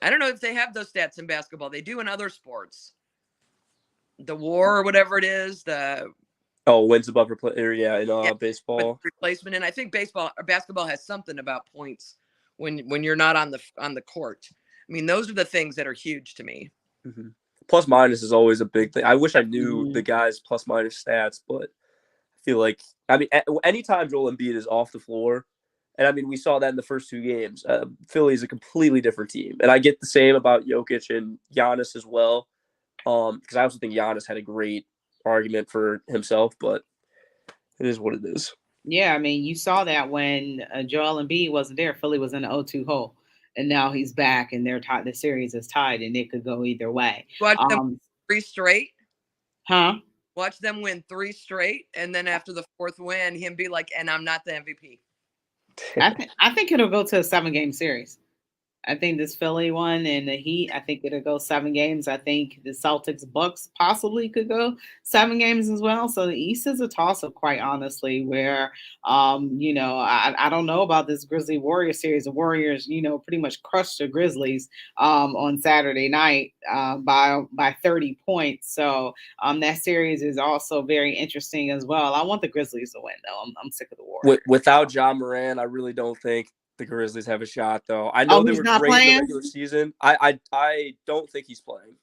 [SPEAKER 2] I don't know if they have those stats in basketball. They do in other sports. The WAR or whatever it is, the
[SPEAKER 3] Oh, wins above in
[SPEAKER 2] with
[SPEAKER 3] baseball.
[SPEAKER 2] replacement. And I think basketball has something about points when you're not on the court. I mean, those are the things that are huge to me.
[SPEAKER 3] Mm-hmm. Plus minus is always a big thing. I wish I knew
[SPEAKER 1] Mhm.
[SPEAKER 3] the guys' plus minus stats, but I feel like anytime Joel Embiid is off the floor, and I mean we saw that in the first 2 games. Philly is a completely different team, and I get the same about Jokic and Giannis as well. Because I also think Giannis had a great argument for himself, but it is what it is.
[SPEAKER 1] Yeah, I mean, you saw that when Joel Embiid wasn't there, Philly was in the 0-2 hole, and now he's back, and they're tied. The series is tied, and it could go either way.
[SPEAKER 2] Watch them 3 straight.
[SPEAKER 1] Huh?
[SPEAKER 2] Watch them win 3 straight, and then after the 4th win, him be like, "And I'm not the MVP."
[SPEAKER 1] I think it'll go to a 7-game series. I think this Philly one and the Heat, I think it'll go 7 games. I think the Celtics Bucks possibly could go 7 games as well. So the East is a toss up, quite honestly, where I don't know about this Grizzly Warrior series. The Warriors, pretty much crushed the Grizzlies on Saturday night by 30 points. So that series is also very interesting as well. I want the Grizzlies to win, though. I'm sick of the Warriors.
[SPEAKER 3] Without John Moran, I really don't think the Grizzlies have a shot, though. I know they
[SPEAKER 1] he's
[SPEAKER 3] were
[SPEAKER 1] not
[SPEAKER 3] great in
[SPEAKER 1] playing?
[SPEAKER 3] the regular season. I don't think he's playing.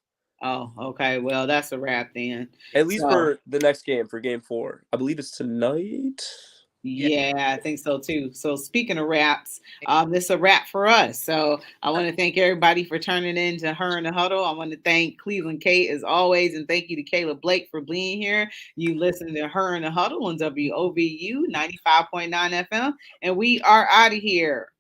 [SPEAKER 1] Oh, okay. Well, that's a wrap then.
[SPEAKER 3] At least for the next game, for Game 4. I believe it's tonight.
[SPEAKER 1] Yeah, I think so too. So speaking of wraps, this is a wrap for us. So I want to thank everybody for turning in to Her in the Huddle. I want to thank Cleveland Kate as always, and thank you to Kayla Blake for being here. You listen to Her in the Huddle on WOVU 95.9 FM, and we are out of here.